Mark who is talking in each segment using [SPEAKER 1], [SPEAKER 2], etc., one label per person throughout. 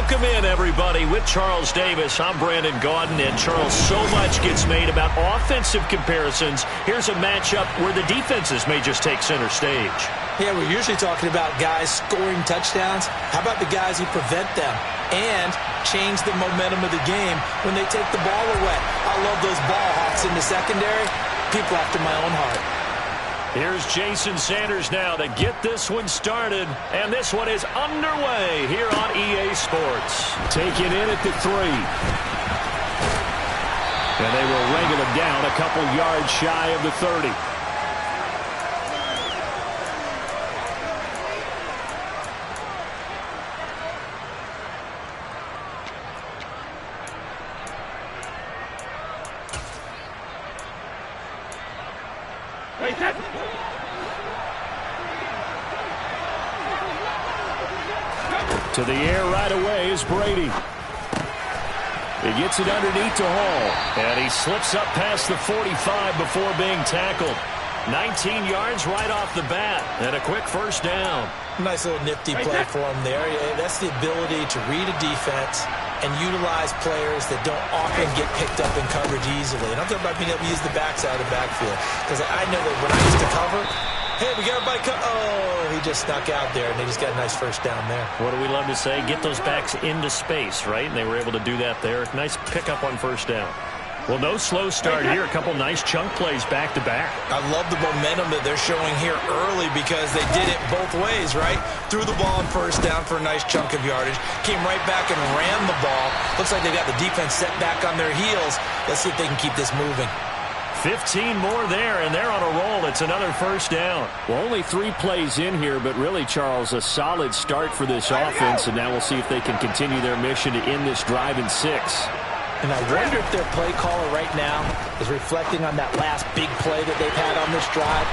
[SPEAKER 1] Welcome in, everybody. With Charles Davis, I'm Brandon Gaudin. And, Charles, so much gets made about offensive comparisons. Here's a matchup where the defenses may just take center stage.
[SPEAKER 2] Yeah, we're usually talking about guys scoring touchdowns. How about the guys who prevent them and change the momentum of the game when they take the ball away? I love those ball hawks in the secondary. People after my own heart.
[SPEAKER 1] Here's Jason Sanders now to get this one started. And this one is underway here on EA Sports. Taking in at the 3. And they will wrangle him down a couple yards shy of the 30. To the air right away is Brady. He gets it underneath to Hall. And he slips up past the 45 before being tackled. 19 yards right off the bat. And a quick first down.
[SPEAKER 2] Nice little nifty play for him there. That's the ability to read a defense and utilize players that don't often get picked up in coverage easily. And I'm talking about being able to use the backside of the backfield. Because I know that when I used to cover, hey, we got everybody oh, he just snuck out there, and they just got a nice first down there.
[SPEAKER 1] What do we love to say? Get those backs into space, right? And they were able to do that there. Nice pickup on first down. Well, no slow start here. A couple nice chunk plays back-to-back.
[SPEAKER 2] I love the momentum that they're showing here early because they did it both ways, right? Threw the ball on first down for a nice chunk of yardage. Came right back and ran the ball. Looks like they got the defense set back on their heels. Let's see if they can keep this moving.
[SPEAKER 1] 15 more there, and they're on a roll. It's another first down.
[SPEAKER 3] Well, only 3 plays in here, but really, Charles, a solid start for this offense, and now we'll see if they can continue their mission to end this drive in 6.
[SPEAKER 2] And I wonder if their play caller right now is reflecting on that last big play that they've had on this drive.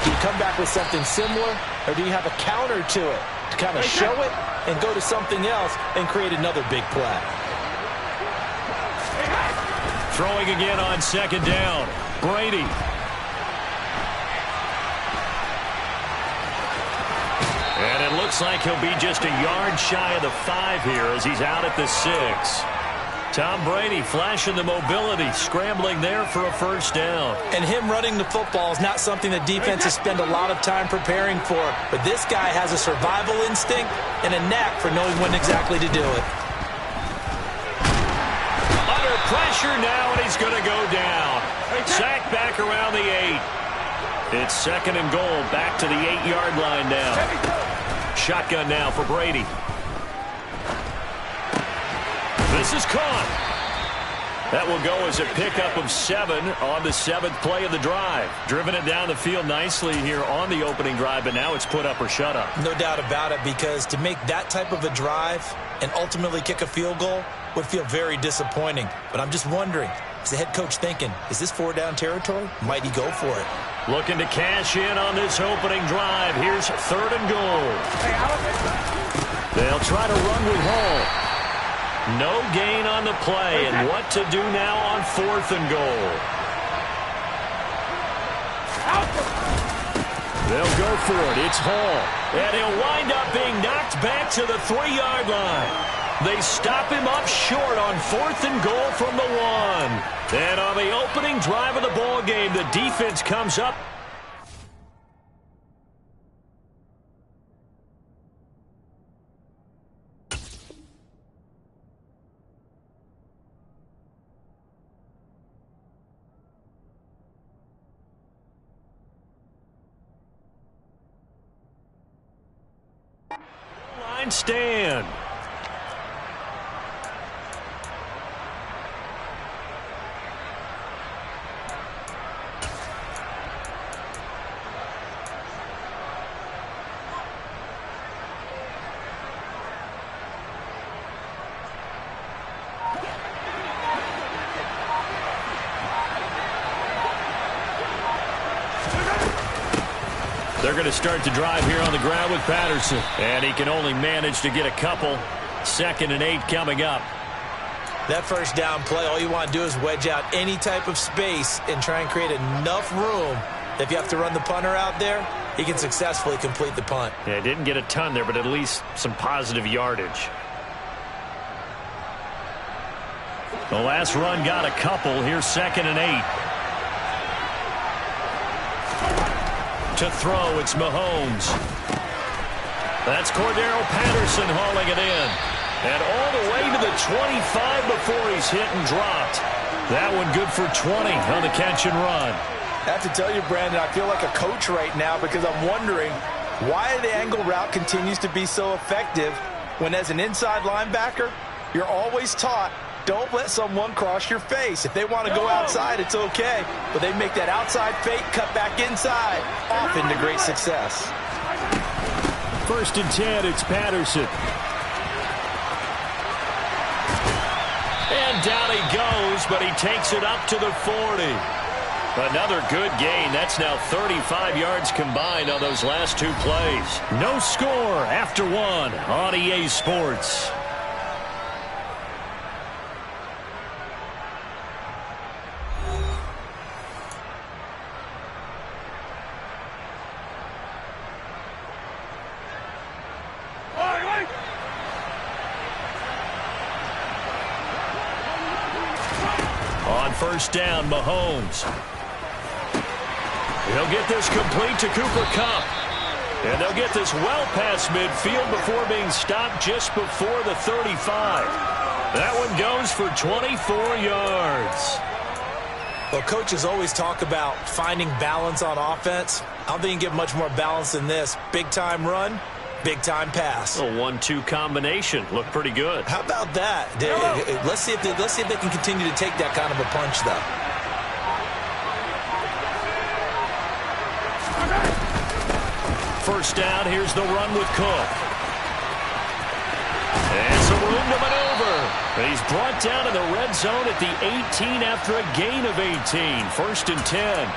[SPEAKER 2] Do you come back with something similar, or do you have a counter to it to kind of show it and go to something else and create another big play?
[SPEAKER 1] Throwing again on second down. Brady. And it looks like he'll be just a yard shy of the 5 here as he's out at the 6. Tom Brady flashing the mobility, scrambling there for a first down.
[SPEAKER 2] And him running the football is not something that defenses spend a lot of time preparing for. But this guy has a survival instinct and a knack for knowing when exactly to do it.
[SPEAKER 1] Under pressure now, and he's going to go down. Sacked back around the 8. It's second and goal, back to the 8-yard line now. Shotgun now for Brady. This is caught. That will go as a pickup of 7 on the 7th play of the drive. Driven it down the field nicely here on the opening drive, but now it's put up or shut up.
[SPEAKER 2] No doubt about it, because to make that type of a drive and ultimately kick a field goal would feel very disappointing. But I'm just wondering, is the head coach thinking, is this 4-down territory? Might he go for it?
[SPEAKER 1] Looking to cash in on this opening drive. Here's third and goal. They'll try to run with Hall. No gain on the play, and what to do now on 4th and goal. They'll go for it. It's Hall. And he'll wind up being knocked back to the 3-yard line. They stop him up short on 4th and goal from the 1. And on the opening drive of the ball game, the defense comes up. Line stand. They're going to start the drive here on the ground with Patterson. And he can only manage to get a couple. 2nd and 8 coming up.
[SPEAKER 2] That first down play, all you want to do is wedge out any type of space and try and create enough room that if you have to run the punter out there, he can successfully complete the punt.
[SPEAKER 1] Yeah, didn't get a ton there, but at least some positive yardage. The last run got a couple. Here's 2nd and 8. To throw, it's Mahomes. That's Cordero Patterson hauling it in. And all the way to the 25 before he's hit and dropped. That one good for 20 on the catch and run.
[SPEAKER 2] I have to tell you, Brandon, I feel like a coach right now because I'm wondering why the angle route continues to be so effective when as an inside linebacker, you're always taught, don't let someone cross your face. If they want to go outside, it's okay. But they make that outside fake, cut back inside, often to great success.
[SPEAKER 1] 1st and 10, it's Patterson. And down he goes, but he takes it up to the 40. Another good gain. That's now 35 yards combined on those last 2 plays. No score after 1 on EA Sports. On 1st down, Mahomes. He'll get this complete to Cooper Kupp. And they'll get this well past midfield before being stopped just before the 35. That one goes for 24 yards.
[SPEAKER 2] Well, coaches always talk about finding balance on offense. I don't think you can get much more balance than this. Big-time run, big-time pass.
[SPEAKER 1] A 1-2 combination. Looked pretty good.
[SPEAKER 2] How about that? Let's see if they can continue to take that kind of a punch, though.
[SPEAKER 1] First down, here's the run with Cook. And some room to maneuver. He's brought down in the red zone at the 18 after a gain of 18. 1st and 10.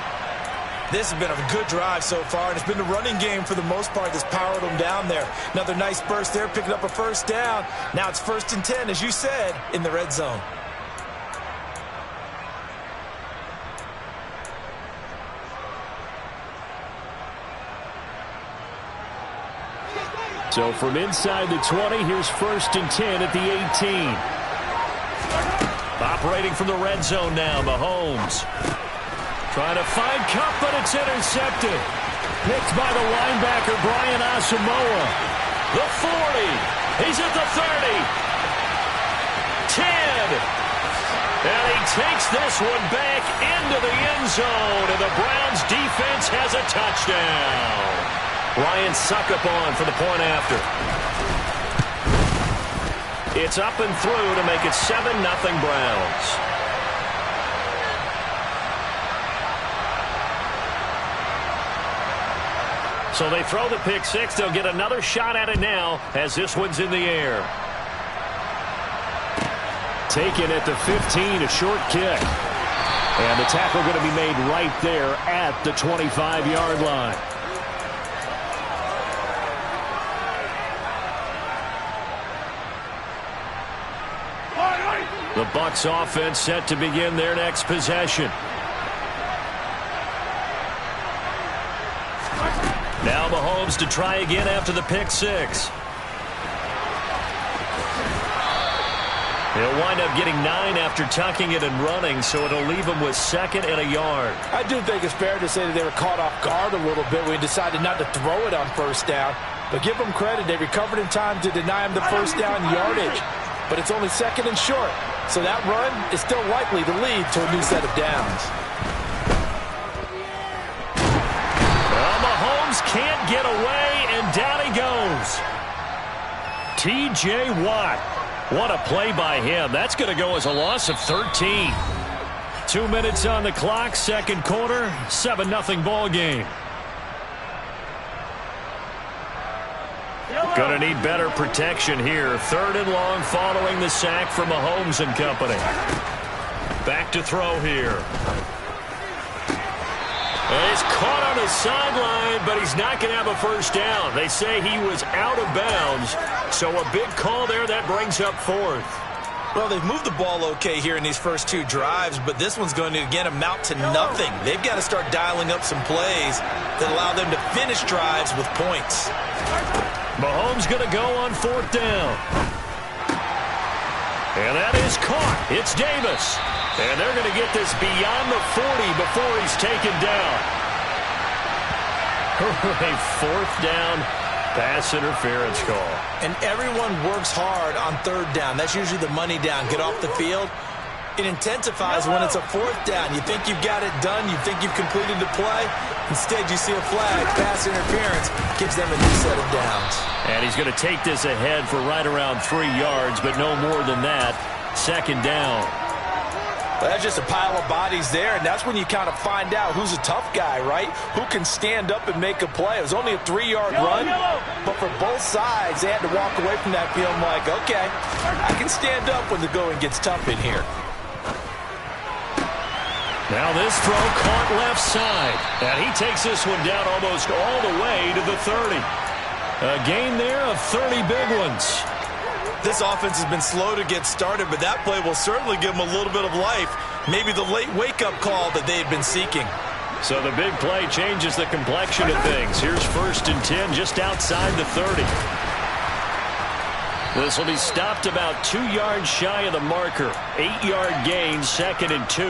[SPEAKER 2] This has been a good drive so far, and it's been the running game for the most part that's powered them down there. Another nice burst there, picking up a 1st down. Now it's 1st and 10, as you said, in the red zone.
[SPEAKER 1] So from inside the 20, here's 1st and 10 at the 18. Operating from the red zone now, Mahomes. Trying to find Kupp, but it's intercepted. Nicked by the linebacker, Brian Asamoah. The 40. He's at the 30. 10. And he takes this one back into the end zone, and the Browns defense has a touchdown. Ryan Suckup on for the point after. It's up and through to make it 7-0 Browns. So they throw the pick 6. They'll get another shot at it now as this one's in the air. Taken at the 15, a short kick. And the tackle going to be made right there at the 25-yard line. The Bucs offense set to begin their next possession. Now Mahomes to try again after the pick 6. He'll wind up getting 9 after tucking it and running, so it'll leave him with 2nd and a yard.
[SPEAKER 2] I do think it's fair to say that they were caught off guard a little bit when he decided not to throw it on 1st down. But give them credit. They recovered in time to deny him the 1st down yardage. But it's only 2nd and short. So that run is still likely to lead to a new set of downs.
[SPEAKER 1] Well, Mahomes can't get away, and down he goes. T.J. Watt. What a play by him. That's going to go as a loss of 13. 2 minutes on the clock, 2nd quarter, 7-0 ball game. Going to need better protection here. 3rd and long following the sack from Mahomes and company. Back to throw here. And he's caught on the sideline, but he's not going to have a 1st down. They say he was out of bounds, so a big call there that brings up 4th.
[SPEAKER 2] Well, they've moved the ball okay here in these first 2 drives, but this one's going to, again, amount to nothing. They've got to start dialing up some plays that allow them to finish drives with points.
[SPEAKER 1] Mahomes going to go on 4th down. And that is caught. It's Davis. And they're going to get this beyond the 40 before he's taken down. A fourth down pass interference call.
[SPEAKER 2] And everyone works hard on third down. That's usually the money down. Get off the field. It intensifies when it's a fourth down. You think you've got it done. You think you've completed the play. Instead, you see a flag. Pass interference gives them a new set of downs.
[SPEAKER 1] And he's going to take this ahead for right around 3 yards, but no more than that. Second down.
[SPEAKER 2] Well, that's just a pile of bodies there, and that's when you kind of find out who's a tough guy, right? Who can stand up and make a play. It was only a 3-yard run, but for both sides, they had to walk away from that feeling like, okay, I can stand up when the going gets tough in here.
[SPEAKER 1] Now this throw caught left side, and he takes this one down almost all the way to the 30. A gain there of 30 big ones.
[SPEAKER 2] This offense has been slow to get started, but that play will certainly give them a little bit of life. Maybe the late wake-up call that they had been seeking.
[SPEAKER 1] So the big play changes the complexion of things. Here's 1st and 10 just outside the 30. This will be stopped about 2 yards shy of the marker. 8-yard gain, 2nd and 2.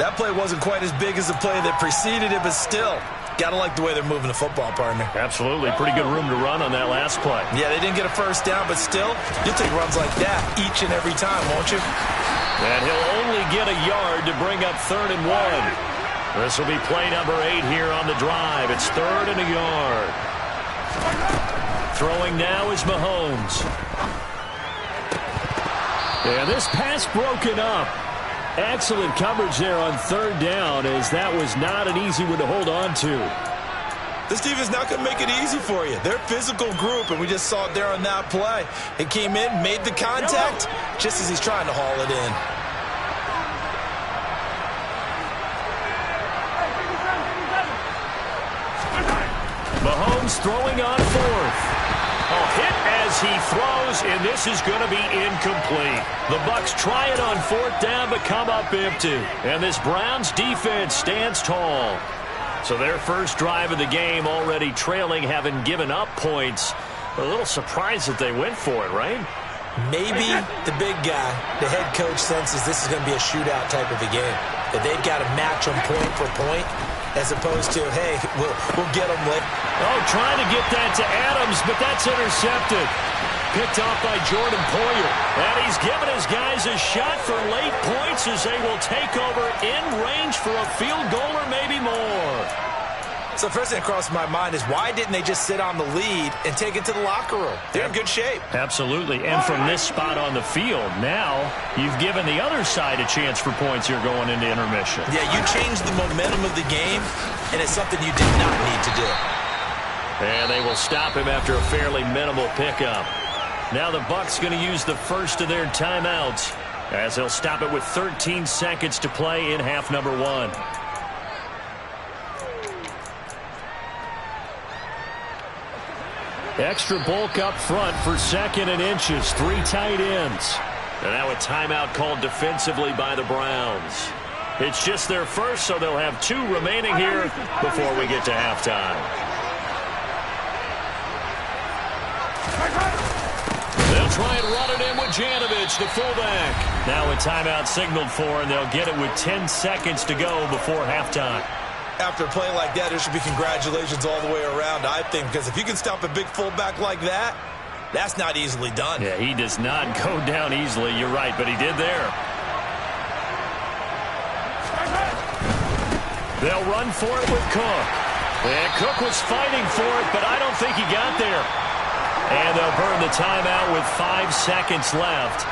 [SPEAKER 2] That play wasn't quite as big as the play that preceded it, but still, gotta like the way they're moving the football, partner.
[SPEAKER 1] Absolutely. Pretty good room to run on that last play.
[SPEAKER 2] Yeah, they didn't get a first down, but still, you'll take runs like that each and every time, won't you?
[SPEAKER 1] And he'll only get a yard to bring up 3rd and 1. This will be play number 8 here on the drive. It's 3rd and a yard. Throwing now is Mahomes. And this pass broken up. Excellent coverage there on 3rd down, as that was not an easy one to hold on to.
[SPEAKER 2] This defense not going to make it easy for you. They're a physical group, and we just saw it there on that play. It came in, made the contact, just as he's trying to haul it in.
[SPEAKER 1] Mahomes throwing on 4th. A hit as he throws, and this is going to be incomplete. The Bucs try it on 4th down, but come up empty. And this Browns defense stands tall. So their first drive of the game already trailing, having given up points. A little surprised that they went for it, right?
[SPEAKER 2] Maybe the big guy, the head coach, senses this is going to be a shootout type of a game. That they've got to match them point for point, as opposed to, hey, we'll get them late.
[SPEAKER 1] Oh, trying to get that to Adams, but that's intercepted. Picked off by Jordan Poyer. And he's given his guys a shot for late points as they will take over in range for a field goal or maybe more.
[SPEAKER 2] So the first thing that crossed my mind is, why didn't they just sit on the lead and take it to the locker room? They're in good shape.
[SPEAKER 1] Absolutely. And from this spot on the field, now you've given the other side a chance for points here going into intermission.
[SPEAKER 2] Yeah, you changed the momentum of the game, and it's something you did not need to do.
[SPEAKER 1] And they will stop him after a fairly minimal pickup. Now the Bucs going to use the first of their timeouts, as they'll stop it with 13 seconds to play in half number 1. Extra bulk up front for 2nd and inches. 3 tight ends. And now a timeout called defensively by the Browns. It's just their first, so they'll have 2 remaining here before we get to halftime. They'll try and run it in with Janovich, the fullback. Now a timeout signaled for, and they'll get it with 10 seconds to go before halftime.
[SPEAKER 2] After a play like that, there should be congratulations all the way around, I think, because if you can stop a big fullback like that, that's not easily done.
[SPEAKER 1] Yeah, he does not go down easily. You're right, but he did there. They'll run for it with Cook. And Cook was fighting for it, but I don't think he got there. And they'll burn the timeout with 5 seconds left.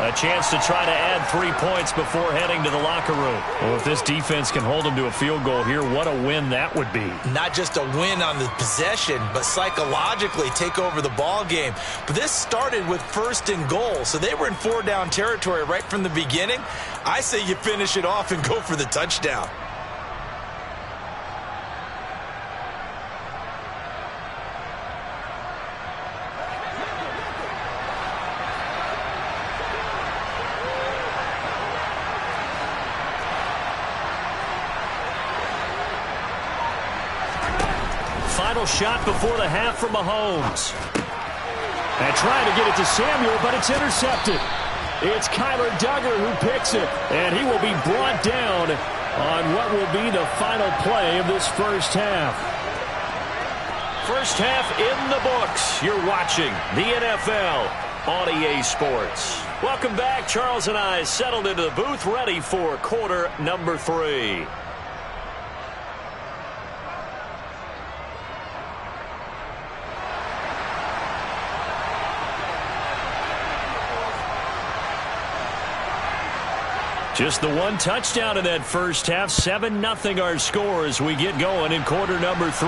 [SPEAKER 1] A chance to try to add 3 points before heading to the locker room. Well, if this defense can hold them to a field goal here, what a win that would be.
[SPEAKER 2] Not just a win on the possession, but psychologically take over the ball game. But this started with 1st and goal, so they were in 4-down territory right from the beginning. I say you finish it off and go for the touchdown.
[SPEAKER 1] Final shot before the half from Mahomes. And trying to get it to Samuel, but it's intercepted. It's Kyler Duggar who picks it, and he will be brought down on what will be the final play of this first half. First half in the books. You're watching the NFL on EA Sports. Welcome back. Charles and I settled into the booth, ready for quarter number 3. Just the one touchdown in that first half. 7-0 our score as we get going in quarter number 3.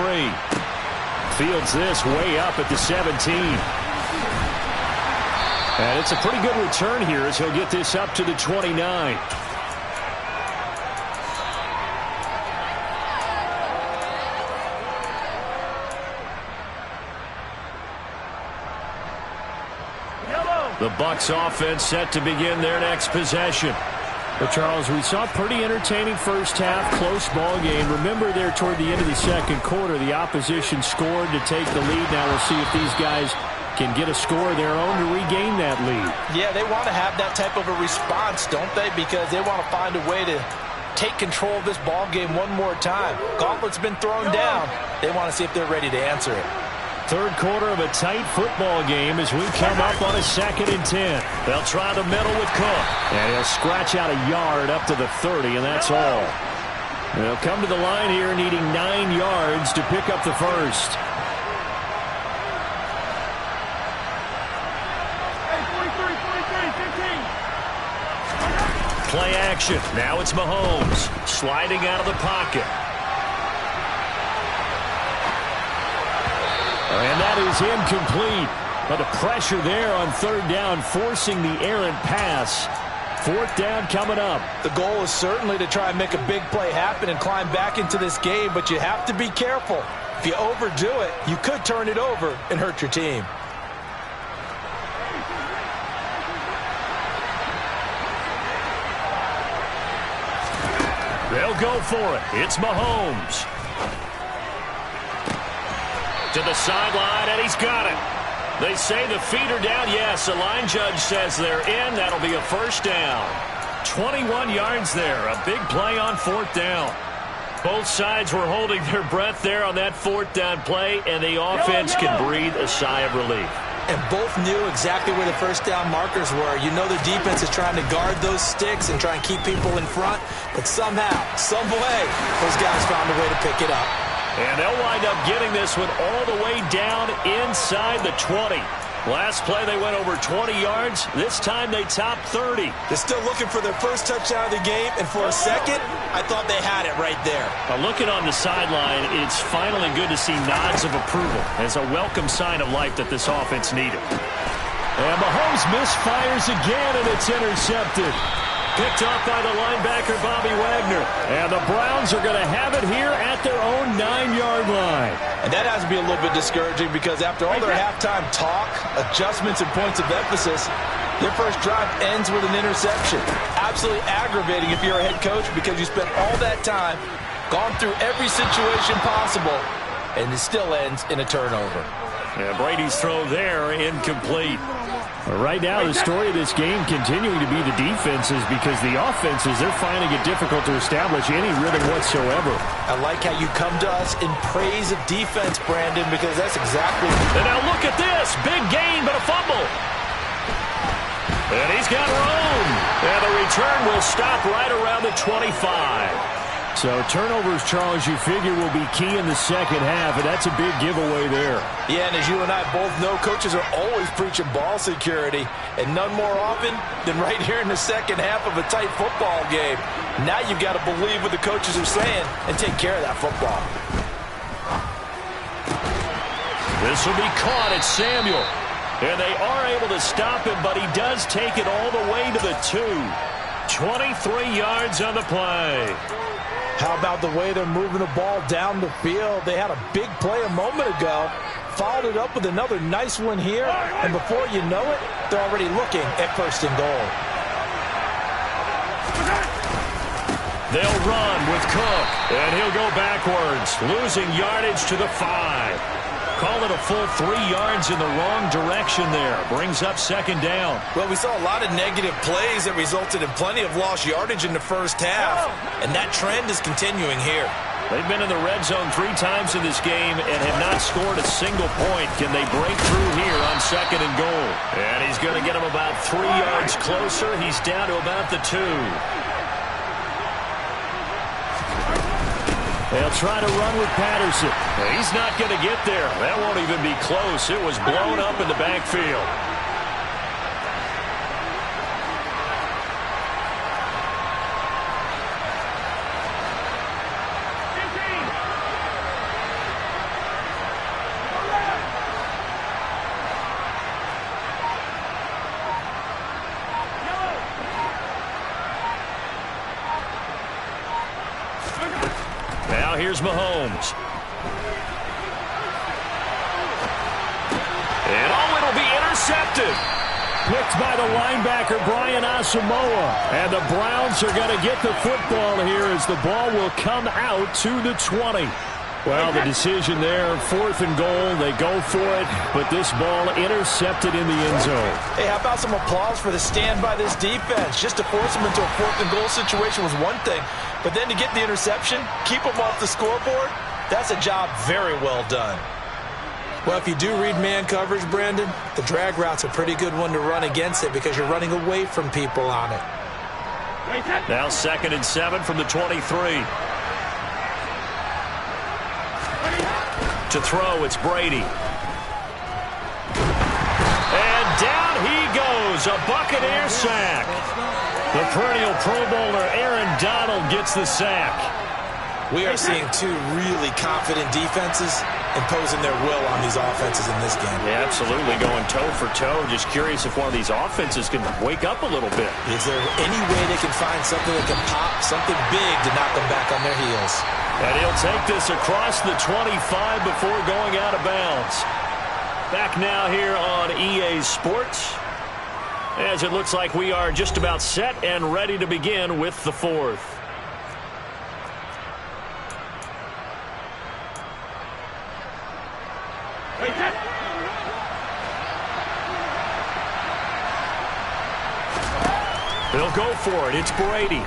[SPEAKER 1] Fields this way up at the 17. And it's a pretty good return here as he'll get this up to the 29. The Bucs offense set to begin their next possession. Well, Charles, we saw a pretty entertaining first half, close ball game. Remember there toward the end of the second quarter, the opposition scored to take the lead. Now we'll see if these guys can get a score of their own to regain that lead.
[SPEAKER 2] Yeah, they want to have that type of a response, don't they? Because they want to find a way to take control of this ball game one more time. Gauntlet's been thrown down. They want to see if they're ready to answer it.
[SPEAKER 1] Third quarter of a tight football game as we come up on a 2nd and 10. They'll try the middle with Cook. And he'll scratch out a yard up to the 30, and that's all. They'll come to the line here needing 9 yards to pick up the first. Play action. Now it's Mahomes sliding out of the pocket. And that is incomplete. But the pressure there on 3rd down, forcing the errant pass. 4th down coming up.
[SPEAKER 2] The goal is certainly to try and make a big play happen and climb back into this game, but you have to be careful. If you overdo it, you could turn it over and hurt your team.
[SPEAKER 1] They'll go for it. It's Mahomes. To the sideline, and he's got it. They say the feet are down. Yes, the line judge says they're in. That'll be a first down. 21 yards there. A big play on 4th down. Both sides were holding their breath there on that 4th down play, and the offense can breathe a sigh of relief.
[SPEAKER 2] And both knew exactly where the first down markers were. You know the defense is trying to guard those sticks and try and keep people in front, but somehow, some way, those guys found a way to pick it up.
[SPEAKER 1] And they'll wind up getting this one all the way down inside the 20. Last play, they went over 20 yards. This time, they topped 30.
[SPEAKER 2] They're still looking for their first touchdown of the game, and for a second, I thought they had it right there.
[SPEAKER 1] Looking on the sideline, it's finally good to see nods of approval as a welcome sign of life that this offense needed. And Mahomes misfires again, and it's intercepted. Picked off by the linebacker, Bobby Wagner. And the Browns are going to have it here at their own 9-yard line.
[SPEAKER 2] And that has to be a little bit discouraging because after all their halftime talk, adjustments, and points of emphasis, their first drive ends with an interception. Absolutely aggravating if you're a head coach because you spent all that time, gone through every situation possible, and it still ends in a turnover.
[SPEAKER 1] Yeah, Brady's throw there, incomplete. Right now, the story of this game continuing to be the defenses because the offenses, they're finding it difficult to establish any rhythm whatsoever.
[SPEAKER 2] I like how you come to us in praise of defense, Brandon, because that's exactly...
[SPEAKER 1] And now look at this. Big gain, but a fumble. And he's got room. And the return will stop right around the 25. So turnovers, Charles, you figure will be key in the second half, and that's a big giveaway there.
[SPEAKER 2] Yeah, and as you and I both know, coaches are always preaching ball security, and none more often than right here in the second half of a tight football game. Now you've got to believe what the coaches are saying and take care of that football.
[SPEAKER 1] This will be caught at Samuel. And they are able to stop him, but he does take it all the way to the 2. 23 yards on the play.
[SPEAKER 2] How about the way they're moving the ball down the field? They had a big play a moment ago, followed it up with another nice one here, and before you know it, they're already looking at 1st and goal.
[SPEAKER 1] They'll run with Cook, and he'll go backwards, losing yardage to the 5. Call it a full 3 yards in the wrong direction there. Brings up second down.
[SPEAKER 2] Well, we saw a lot of negative plays that resulted in plenty of lost yardage in the first half, and that trend is continuing here.
[SPEAKER 1] They've been in the red zone 3 times in this game and have not scored a single point. Can they break through here on second and goal? And he's going to get him about 3 yards closer. He's down to about the 2. They'll try to run with Patterson. He's not going to get there. That won't even be close. It was blown up in the backfield. Now here's Mahomes. And it'll be intercepted.
[SPEAKER 3] Picked by the linebacker, Brian Asamoah. And the Browns are going to get the football here as the ball will come out to the 20. Well, the decision there, 4th and goal. They go for it, but this ball intercepted in the end zone.
[SPEAKER 2] Hey, how about some applause for the stand by this defense? Just to force them into a 4th and goal situation was one thing, but then to get the interception, keep them off the scoreboard, that's a job very well done. Well, if you do read man coverage, Brandon, the drag route's a pretty good one to run against it because you're running away from people on it.
[SPEAKER 1] Now 2nd and 7 from the 23. To throw, it's Brady. And down he goes, a Buccaneer sack. The perennial Pro Bowler Aaron Donald gets the sack.
[SPEAKER 2] We are seeing 2 really confident defenses imposing their will on these offenses in this game.
[SPEAKER 1] Yeah, absolutely, going toe for toe. Just curious if one of these offenses can wake up a little bit.
[SPEAKER 2] Is there any way they can find something that can pop, something big to knock them back on their heels?
[SPEAKER 1] And he'll take this across the 25 before going out of bounds. Back now here on EA Sports, as it looks like we are just about set and ready to begin with the 4th. They'll go for it. It's Brady.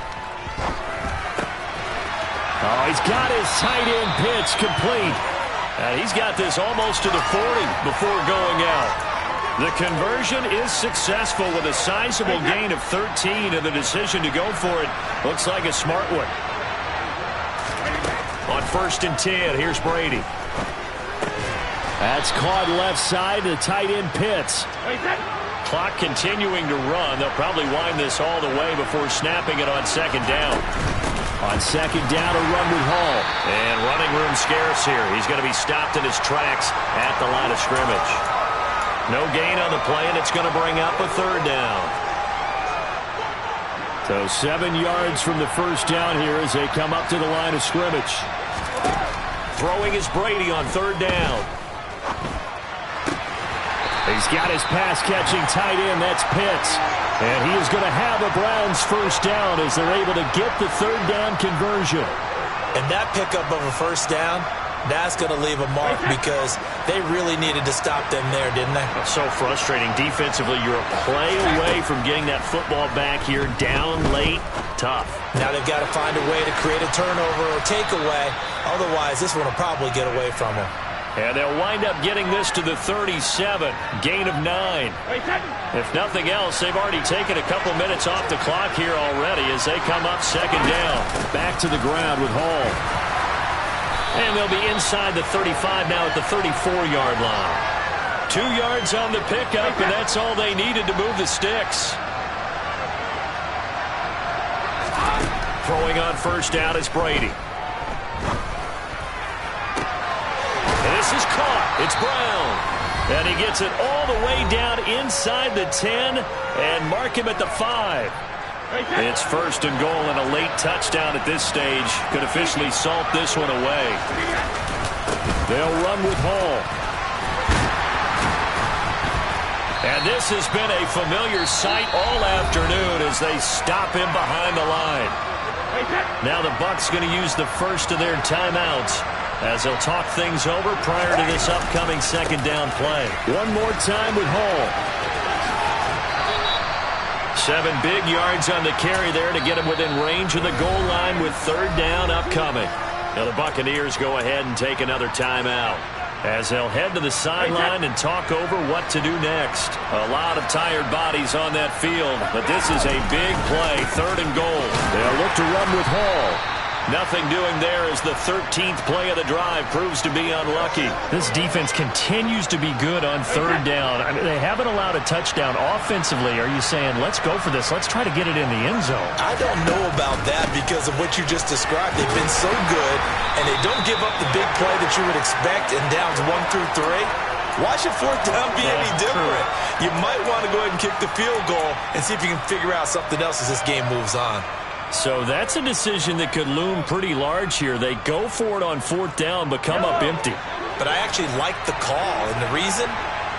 [SPEAKER 3] Oh, he's got his tight end pitch complete.
[SPEAKER 1] And he's got this almost to the 40 before going out. The conversion is successful with a sizable gain of 13, and the decision to go for it looks like a smart one. On 1st and 10, here's Brady.
[SPEAKER 3] That's caught left side to tight end Pitts.
[SPEAKER 1] Clock continuing to run. They'll probably wind this all the way before snapping it on 2nd down.
[SPEAKER 3] On 2nd down, a run with Hall.
[SPEAKER 1] And running room scarce here. He's going to be stopped in his tracks at the line of scrimmage. No gain on the play, and it's going to bring up a 3rd down.
[SPEAKER 3] So 7 yards from the 1st down here as they come up to the line of scrimmage.
[SPEAKER 1] Throwing is Brady on 3rd down.
[SPEAKER 3] He's got his pass-catching tight end. That's Pitts. And he is going to have the Browns 1st down as they're able to get the 3rd down conversion.
[SPEAKER 2] And that pickup of a 1st down, that's going to leave a mark because they really needed to stop them there, didn't they?
[SPEAKER 1] It's so frustrating. Defensively, you're a play away from getting that football back here down late. Tough.
[SPEAKER 2] Now they've got to find a way to create a turnover or takeaway. Otherwise, this one will probably get away from them.
[SPEAKER 1] And they'll wind up getting this to the 37. Gain of 9. If nothing else, they've already taken a couple minutes off the clock here already as they come up 2nd down.
[SPEAKER 3] Back to the ground with Hall.
[SPEAKER 1] And they'll be inside the 35 now at the 34-yard line. 2 yards on the pickup, and that's all they needed to move the sticks. Throwing on 1st down is Brady. This is caught. It's Brown. And he gets it all the way down inside the 10 and mark him at the 5. It's 1st and goal and a late touchdown at this stage. Could officially salt this one away.
[SPEAKER 3] They'll run with Hall.
[SPEAKER 1] And this has been a familiar sight all afternoon as as they stop him behind the line. Now the Bucs going to use the first of their timeouts as they'll talk things over prior to this upcoming second down play.
[SPEAKER 3] One more time with Hall.
[SPEAKER 1] 7 big yards on the carry there to get him within range of the goal line with third down upcoming. Now the Buccaneers go ahead and take another timeout as they'll head to the sideline and talk over what to do next. A lot of tired bodies on that field, but this is a big play, 3rd and goal.
[SPEAKER 3] They'll look to run with Hall.
[SPEAKER 1] Nothing doing there as the 13th play of the drive proves to be unlucky.
[SPEAKER 3] This defense continues to be good on 3rd down. I mean, they haven't allowed a touchdown offensively. Are you saying, let's go for this, let's try to get it in the end zone?
[SPEAKER 2] I don't know about that because of what you just described. They've been so good, and they don't give up the big play that you would expect in downs 1 through 3. Why should 4th down be any different? You might want to go ahead and kick the field goal and see if you can figure out something else as this game moves on.
[SPEAKER 1] So that's a decision that could loom pretty large here. They go for it on 4th down, but come up empty.
[SPEAKER 2] But I actually like the call, and the reason?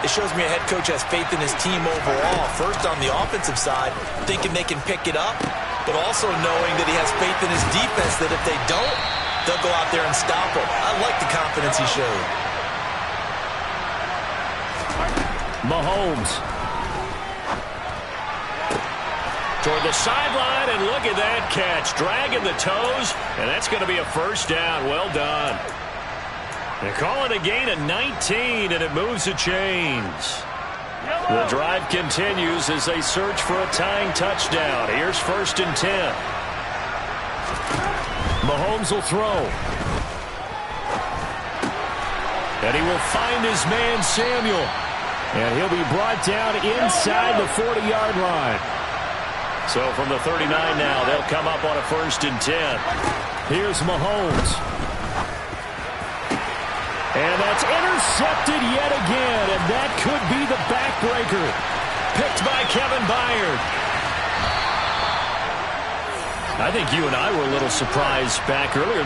[SPEAKER 2] It shows me a head coach has faith in his team overall. First, on the offensive side, thinking they can pick it up, but also knowing that he has faith in his defense that if they don't, they'll go out there and stop him. I like the confidence he showed.
[SPEAKER 3] Mahomes.
[SPEAKER 1] Toward the sideline, and look at that catch. Dragging the toes, and that's going to be a first down. Well done. They call it a gain of 19, and it moves the chains. The drive continues as they search for a tying touchdown. Here's 1st and 10.
[SPEAKER 3] Mahomes will throw.
[SPEAKER 1] And he will find his man, Samuel.
[SPEAKER 3] And he'll be brought down inside the 40-yard line.
[SPEAKER 1] So from the 39 now, they'll come up on a 1st and 10.
[SPEAKER 3] Here's Mahomes. And that's intercepted yet again, and that could be the backbreaker.
[SPEAKER 1] Picked by Kevin Byard. I think you and I were a little surprised back earlier.